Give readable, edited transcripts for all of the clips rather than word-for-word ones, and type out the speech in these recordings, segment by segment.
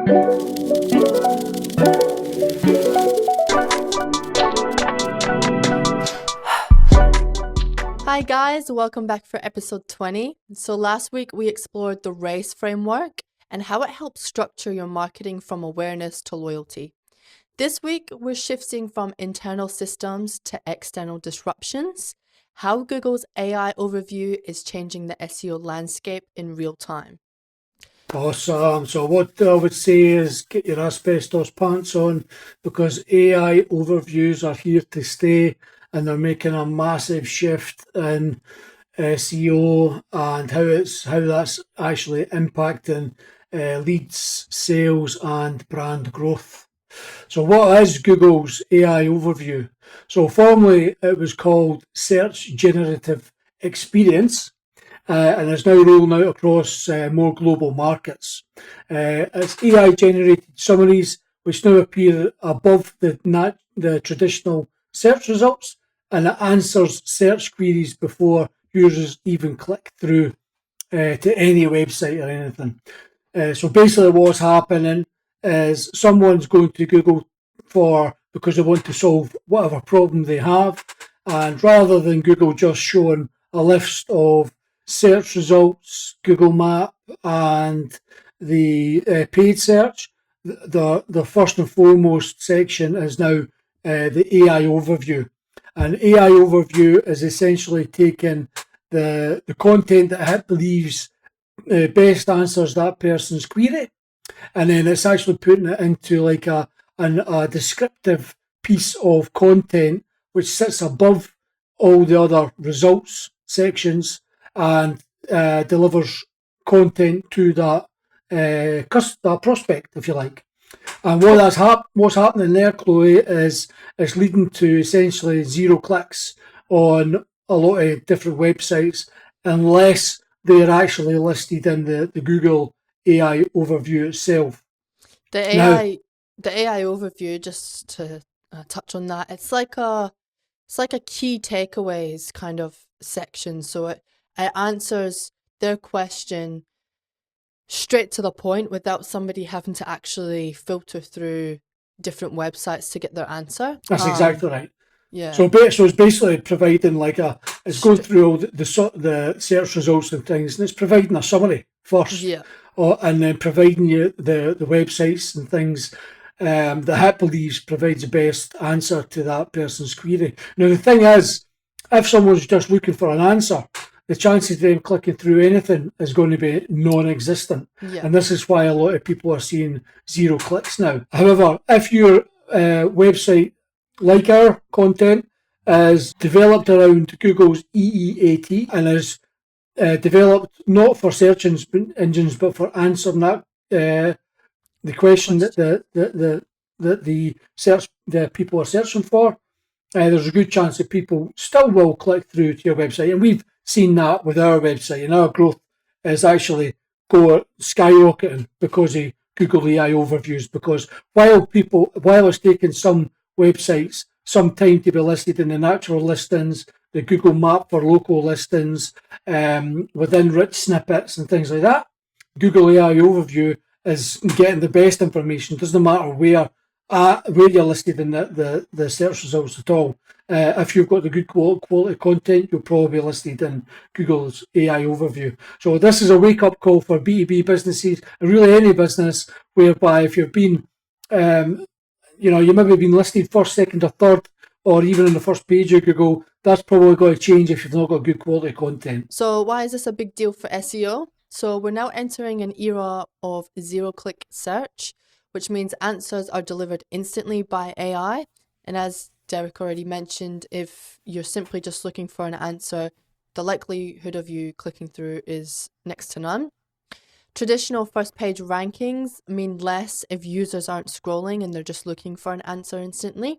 Hi guys, welcome back for episode 20. So last week we explored the RACE framework and how it helps structure your marketing from awareness to loyalty. This week we're shifting from internal systems to external disruptions, how Google's AI overview is changing the SEO landscape in real time. Awesome. So what I would say is get your asbestos pants on, because AI overviews are here to stay and they're making a massive shift in SEO and how that's actually impacting leads, sales and brand growth. So what is Google's AI overview? So formerly it was called Search Generative Experience. And it's now rolling out across more global markets. It's AI-generated summaries which now appear above the traditional search results, and it answers search queries before users even click through to any website or anything. So basically what's happening is someone's going to Google because they want to solve whatever problem they have, and rather than Google just showing a list of search results, Google Map and the paid search, the first and foremost section is now the AI overview. And AI overview is essentially taking the content that it believes best answers that person's query, and then it's actually putting it into like a descriptive piece of content which sits above all the other results sections and delivers content to that prospect, if you like. And what's happening there, Chloe, is it's leading to essentially 0 clicks on a lot of different websites unless they're actually listed in the Google AI overview itself. The AI overview, just to touch on that, it's like a key takeaways kind of section. So it answers their question straight to the point without somebody having to actually filter through different websites to get their answer. That's exactly right. Yeah. So it's basically providing it's going through all the search results and things, and it's providing a summary first. Yeah. And then providing you the websites and things that it believes provides the best answer to that person's query. Now the thing is, if someone's just looking for an answer, the chances of them clicking through anything is going to be non-existent. Yeah. And this is why a lot of people are seeing 0 clicks now. However, if your website, like our content, is developed around Google's EEAT and is developed not for search engines but for answering that the question that the people are searching for, there's a good chance that people still will click through to your website. And we've seen that with our website, and our growth is actually skyrocketing because of Google AI overviews. Because while it's taking some websites some time to be listed in the natural listings, the Google Map for local listings, within rich snippets and things like that, Google AI overview is getting the best information. It doesn't matter where you're listed in the search results at all. If you've got the good quality content, you'll probably be listed in Google's AI overview. So this is a wake-up call for B2B businesses, and really any business, whereby if you've been, you maybe been listed first, second or third, or even on the first page of Google, that's probably going to change if you've not got good quality content. So why is this a big deal for SEO? So we're now entering an era of 0-click search, which means answers are delivered instantly by AI. And as Derek already mentioned, if you're simply just looking for an answer, the likelihood of you clicking through is next to none. Traditional first page rankings mean less if users aren't scrolling and they're just looking for an answer instantly.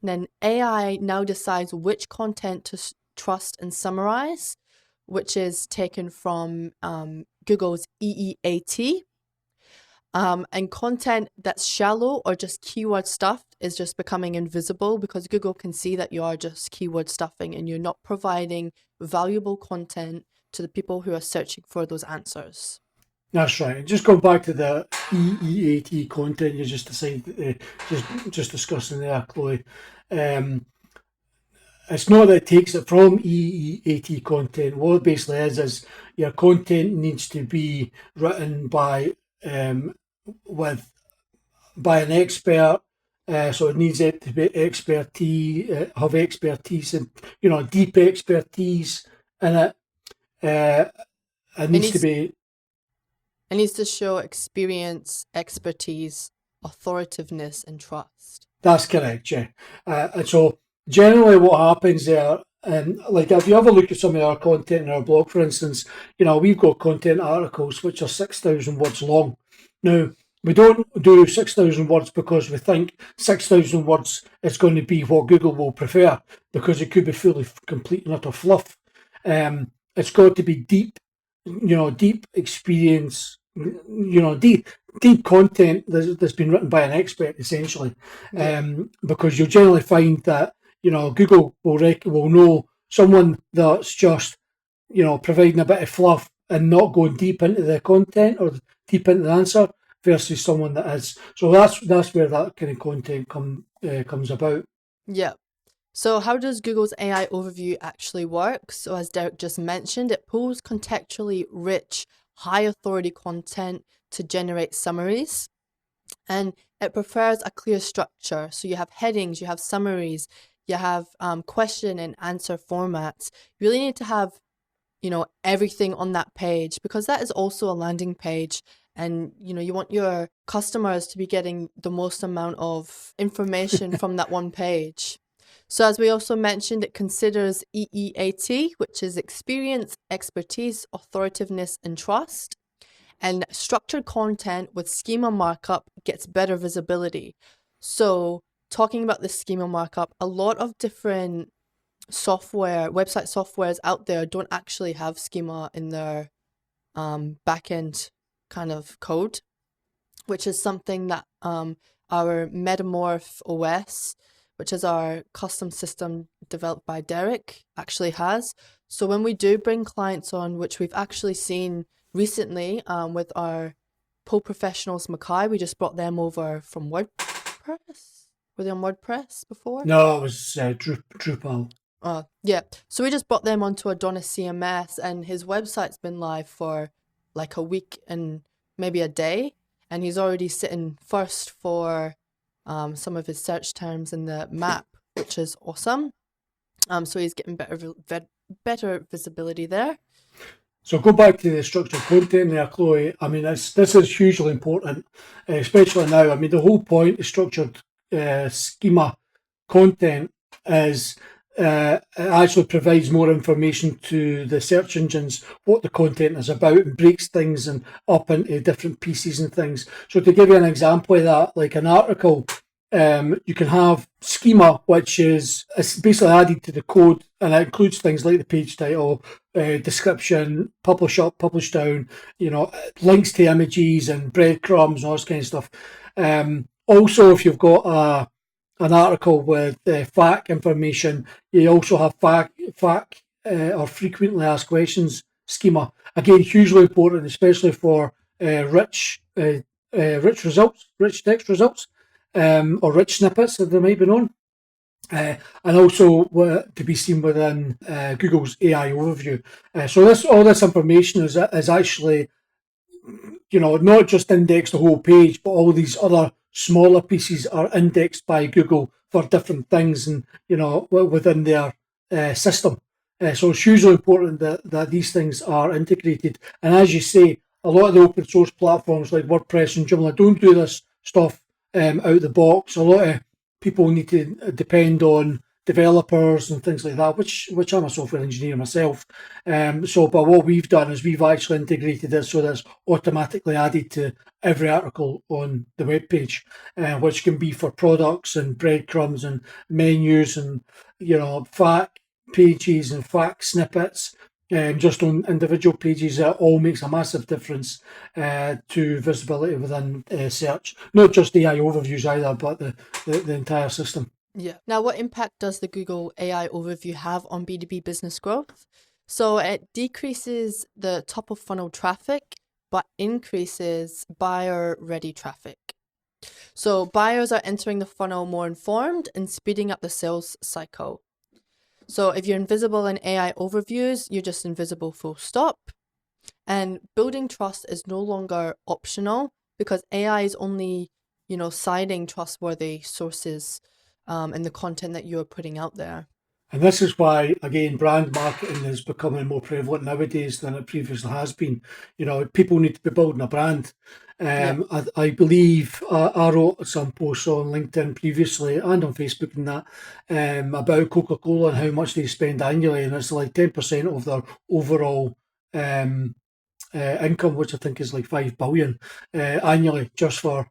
And then AI now decides which content to trust and summarize, which is taken from Google's EEAT. And content that's shallow or just keyword stuffed is just becoming invisible because Google can see that you are just keyword stuffing and you're not providing valuable content to the people who are searching for those answers. That's right. Just going back to the EEAT content you just decided, just discussing there, Chloe. Um, it's not that it takes it from EEAT content. What it basically is your content needs to be written um, with by an expert. So it needs it to be expertise, have expertise, and deep expertise in it. It It needs to needs be. it needs to show experience, expertise, authoritativeness, and trust. That's correct, yeah. And so generally what happens there, like if you have a look at some of our content in our blog, for instance, we've got content articles which are 6,000 words long. Now, we don't do 6,000 words because we think 6,000 words is going to be what Google will prefer, because it could be fully complete and utter fluff. It's got to be deep, deep experience, deep content that's been written by an expert, essentially. Because you'll generally find that Google will know someone that's just providing a bit of fluff and not going deep into the content or deep into the answer, versus someone that is. So that's where that kind of content comes about. Yeah. So how does Google's AI overview actually work? So as Derek just mentioned, it pulls contextually rich, high authority content to generate summaries. And it prefers a clear structure. So you have headings, you have summaries, you have question and answer formats. You really need to have, everything on that page, because that is also a landing page. And, you want your customers to be getting the most amount of information from that one page. So as we also mentioned, it considers EEAT, which is experience, expertise, authoritativeness, and trust. And structured content with schema markup gets better visibility. So talking about the schema markup, a lot of different website softwares out there don't actually have schema in their backend kind of code, which is something that our Metamorph OS, which is our custom system developed by Derek, actually has. So when we do bring clients on, which we've actually seen recently with our Pole Professionals Mackay, we just brought them over from WordPress. Were they on WordPress before? No, it was Drupal. Yeah. So we just brought them onto Adonis CMS, and his website's been live for like a week and maybe a day. And he's already sitting first for some of his search terms in the map, which is awesome. So he's getting better visibility there. So go back to the structured content there, Chloe. I mean, this is hugely important, especially now. I mean, the whole point of structured schema content is it actually provides more information to the search engines what the content is about, and breaks things and up into different pieces and things. So to give you an example of that, like an article, you can have schema, which is basically added to the code, and it includes things like the page title, description, publish up, publish down, links to images and breadcrumbs and all this kind of stuff. Also, if you've got an article with FAQ information, you also have FAQ or frequently asked questions schema. Again, hugely important, especially for rich results, rich text results, or rich snippets that they might be known. And also to be seen within Google's AI overview. So all this information is actually, not just indexed the whole page, but all these other smaller pieces are indexed by Google for different things, and within their system. So it's hugely important that these things are integrated. And as you say, a lot of the open source platforms like WordPress and Joomla don't do this stuff out the box. A lot of people need to depend on developers and things like that, which I'm a software engineer myself. But what we've done is we've actually integrated it so that it's automatically added to every article on the web page, which can be for products and breadcrumbs and menus and FAQ pages and FAQ snippets. Just on individual pages, it all makes a massive difference to visibility within search. Not just AI overviews either, but the entire system. Yeah. Now, what impact does the Google AI overview have on B2B business growth? So it decreases the top of funnel traffic, but increases buyer-ready traffic. So buyers are entering the funnel more informed and speeding up the sales cycle. So if you're invisible in AI overviews, you're just invisible full stop. And building trust is no longer optional because AI is only, citing trustworthy sources in the content that you're putting out there. And this is why, again, brand marketing is becoming more prevalent nowadays than it previously has been. People need to be building a brand. I believe I wrote some posts on LinkedIn previously and on Facebook and that about Coca-Cola and how much they spend annually, and it's like 10% of their overall income, which I think is like 5 billion annually, just for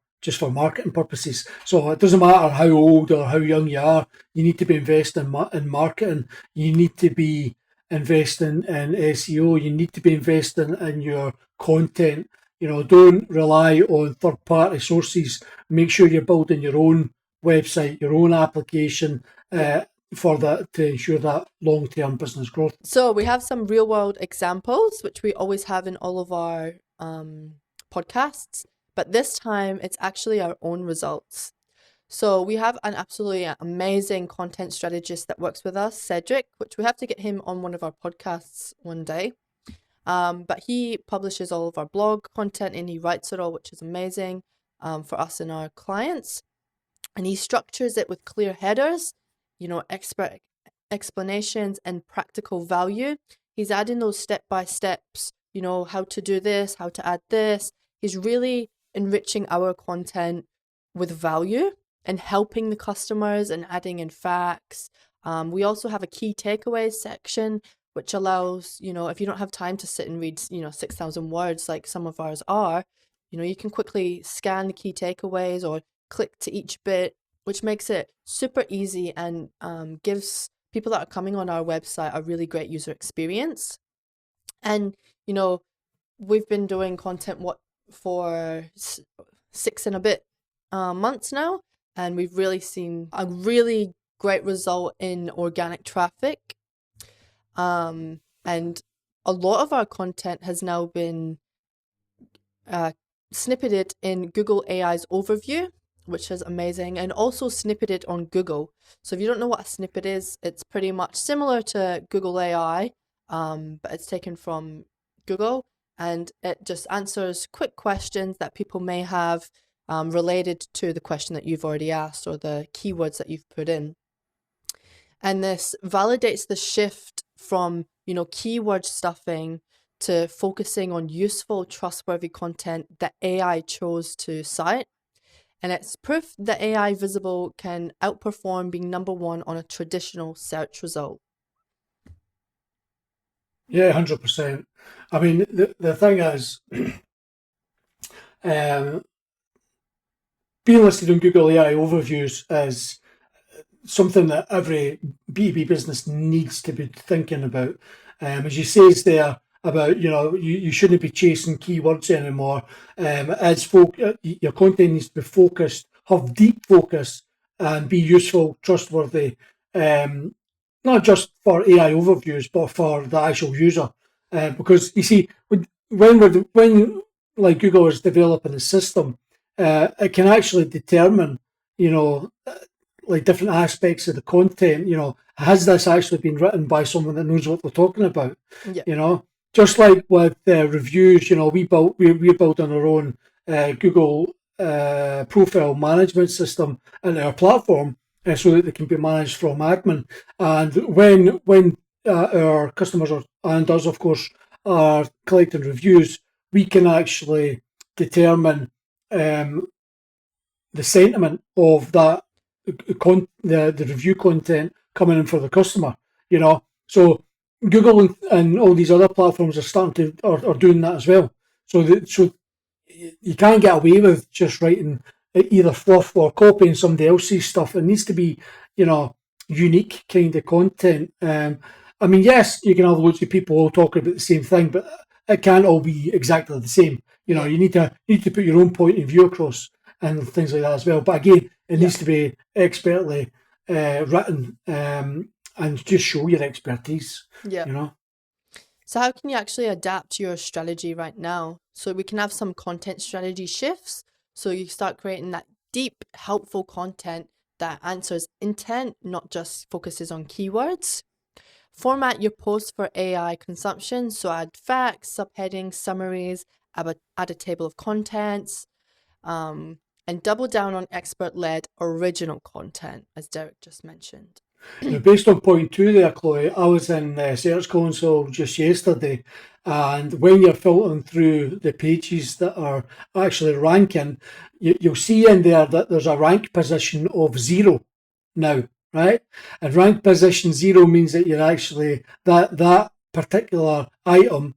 marketing purposes. So it doesn't matter how old or how young you are, you need to be investing in marketing. You need to be investing in SEO. You need to be investing in your content. Don't rely on third-party sources. Make sure you're building your own website, your own application, for that, to ensure that long-term business growth. So we have some real-world examples, which we always have in all of our podcasts, but this time it's actually our own results. So we have an absolutely amazing content strategist that works with us, Cedric, which we have to get him on one of our podcasts one day. But he publishes all of our blog content and he writes it all, which is amazing for us and our clients. And he structures it with clear headers, expert explanations and practical value. He's adding those step-by-steps, how to do this, how to add this. He's really enriching our content with value and helping the customers and adding in facts. We also have a key takeaways section, which allows, if you don't have time to sit and read, 6,000 words like some of ours are, you can quickly scan the key takeaways or click to each bit, which makes it super easy and gives people that are coming on our website a really great user experience. And, we've been doing content for 6 and a bit months now, and we've really seen a really great result in organic traffic. And a lot of our content has now been snippeted in Google AI's overview, which is amazing, and also snippeted on Google. So if you don't know what a snippet is, it's pretty much similar to Google AI, but it's taken from Google, and it just answers quick questions that people may have related to the question that you've already asked or the keywords that you've put in. And this validates the shift from, keyword stuffing to focusing on useful, trustworthy content that AI chose to cite. And it's proof that AI visible can outperform being number one on a traditional search result. Yeah, 100%. I mean, the thing is, being listed on Google AI overviews is something that every B2B business needs to be thinking about. As you say there about, you shouldn't be chasing keywords anymore. Your content needs to be focused, have deep focus, and be useful, trustworthy, not just for AI overviews, but for the actual user. Because you see, when like Google is developing a system, it can actually determine, like different aspects of the content. Has this actually been written by someone that knows what they're talking about? Yeah. Just like with reviews, we're building our own Google profile management system in our platform, so that they can be managed from admin. And when our customers and us, of course, are collecting reviews, we can actually determine the sentiment of that the review content coming in for the customer. So Google and all these other platforms are starting to are doing that as well. So you can't get away with just writing either fluff or copying somebody else's stuff. It needs to be, unique kind of content. I mean, yes, you can have loads of people all talking about the same thing, but it can't all be exactly the same. You need to put your own point of view across and things like that as well. But again, it needs to be expertly written and just show your expertise. So how can you actually adapt your strategy right now? So we can have some content strategy shifts. So you start creating that deep, helpful content that answers intent, not just focuses on keywords. Format your posts for AI consumption. So add facts, subheadings, summaries, add a table of contents, and double down on expert-led original content, as Derek just mentioned. Now, based on point 2 there, Chloe, I was in Search Console just yesterday, and when you're filtering through the pages that are actually ranking, you'll see in there that there's a rank position of 0 now, right? And rank position 0 means that you're actually, that particular item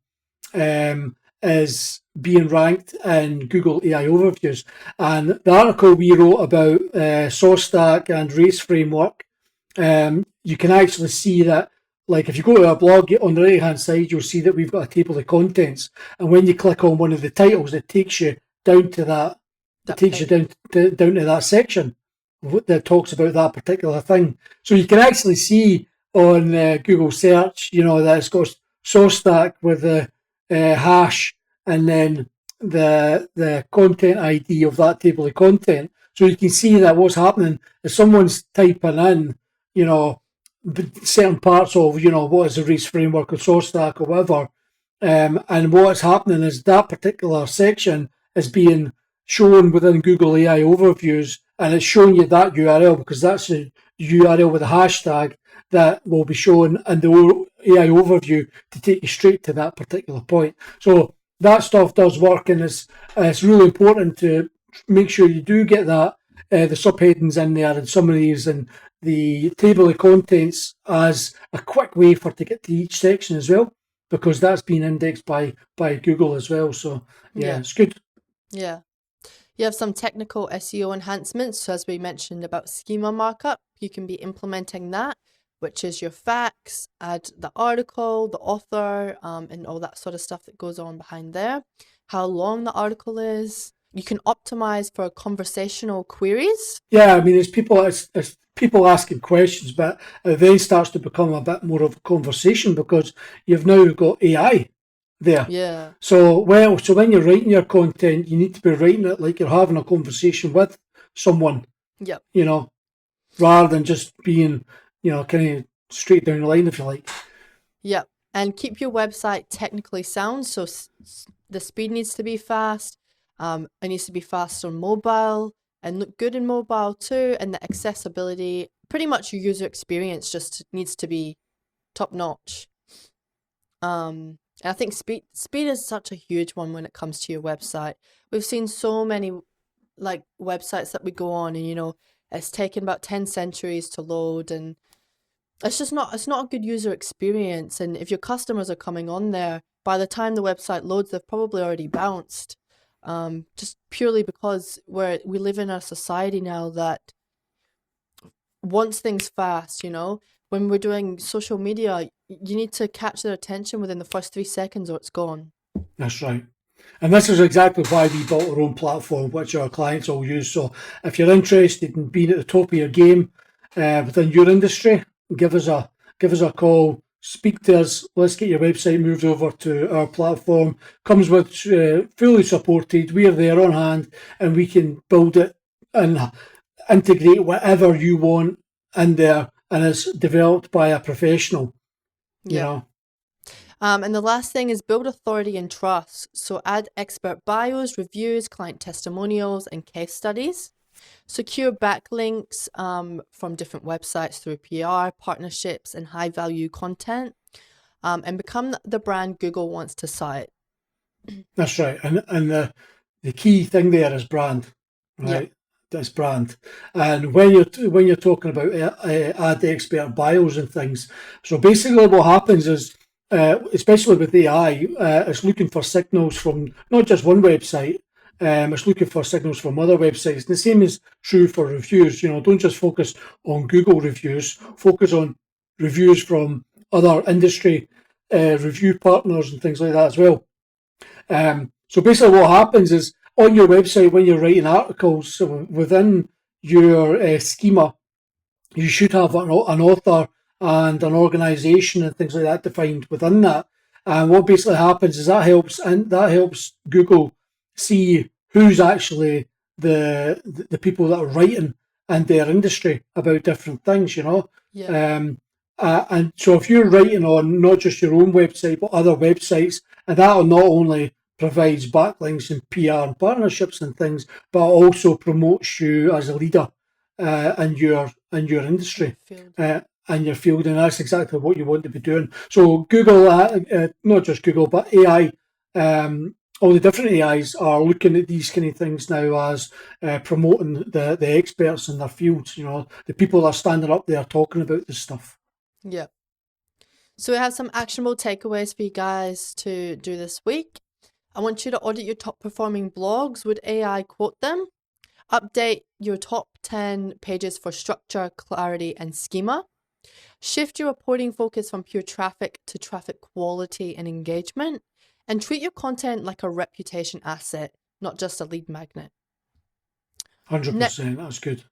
is being ranked in Google AI overviews. And the article we wrote about SourceStack and Race Framework, you can actually see that, like if you go to our blog on the right hand side, you'll see that we've got a table of contents, and when you click on one of the titles, it takes you down to that. It takes you down to that section that talks about that particular thing. So you can actually see on Google search, that it's got SourceStack with the hash and then the content ID of that table of content. So you can see that what's happening is someone's typing in, certain parts of, what is the Race Framework or SourceStack or whatever. And what's happening is that particular section is being shown within Google AI overviews, and it's showing you that URL because that's the URL with a hashtag that will be shown in the AI overview to take you straight to that particular point. So that stuff does work, and it's really important to make sure you do get that the subheadings in there and summaries and the table of contents as a quick way to get to each section as well, because that's been indexed by Google as well. So yeah, it's good. Yeah. You have some technical SEO enhancements. So as we mentioned about schema markup, you can be implementing that, which is your facts, add the article, the author, and all that sort of stuff that goes on behind there. How long the article is. You can optimize for conversational queries. Yeah, I mean, it's people asking questions, but it then starts to become a bit more of a conversation because you've now got AI there. Yeah. So when you're writing your content, you need to be writing it like you're having a conversation with someone. Yep. Rather than just being, kind of straight down the line, if you like. Yep. And keep your website technically sound. So the speed needs to be fast. It needs to be fast on mobile and look good in mobile too. And the accessibility, pretty much your user experience just needs to be top notch. And I think speed is such a huge one when it comes to your website. We've seen so many like websites that we go on and, it's taken about 10 centuries to load, and it's not a good user experience. And if your customers are coming on there, by the time the website loads, they've probably already bounced. Just purely because we live in a society now that wants things fast, When we're doing social media, you need to catch their attention within the first 3 seconds or it's gone. That's right. And this is exactly why we built our own platform, which our clients all use. So if you're interested in being at the top of your game within your industry, give us a call, speak to us. Let's get your website moved over to our platform. Comes with fully supported. We are there on hand, and we can build it and integrate whatever you want in there, and it's developed by a professional. Yeah. And the last thing is build authority and trust. So add expert bios, reviews, client testimonials, and case studies. Secure backlinks from different websites through PR, partnerships, and high-value content. And become the brand Google wants to cite. That's right. And the key thing there is brand, right? Yep. That's brand. And when you're talking about add expert bios and things, so basically what happens is, especially with AI, it's looking for signals from not just one website. It's looking for signals from other websites. And the same is true for reviews. Don't just focus on Google reviews. Focus on reviews from other industry review partners and things like that as well. So basically what happens is on your website, when you're writing articles, so within your schema, you should have an author and an organisation and things like that defined within that. And what basically happens is that helps Google see who's actually the people that are writing in their industry about different things, you know. Yeah. And so if you're writing on not just your own website but other websites, and that not only provides backlinks and PR and partnerships and things, but also promotes you as a leader in your industry. Field. And your field, and that's exactly what you want to be doing. So Google, not just Google, but AI, all the different AIs are looking at these kind of things now as promoting the experts in their fields. You know, the people that are standing up there talking about this stuff. Yeah. So we have some actionable takeaways for you guys to do this week. I want you to audit your top performing blogs. Would AI quote them? Update your top 10 pages for structure, clarity, and schema. Shift your reporting focus from pure traffic to traffic quality and engagement. And treat your content like a reputation asset, not just a lead magnet. 100%, that's good.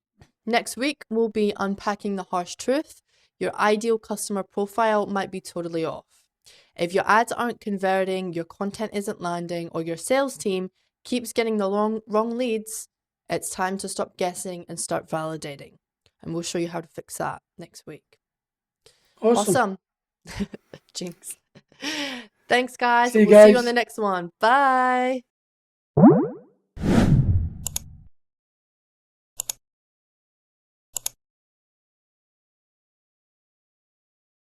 Next week, we'll be unpacking the harsh truth. Your ideal customer profile might be totally off. If your ads aren't converting, your content isn't landing, or your sales team keeps getting the wrong leads, it's time to stop guessing and start validating. And we'll show you how to fix that next week. Awesome. Jinx. Thanks, guys. See you We'll see you guys. on the next one. Bye.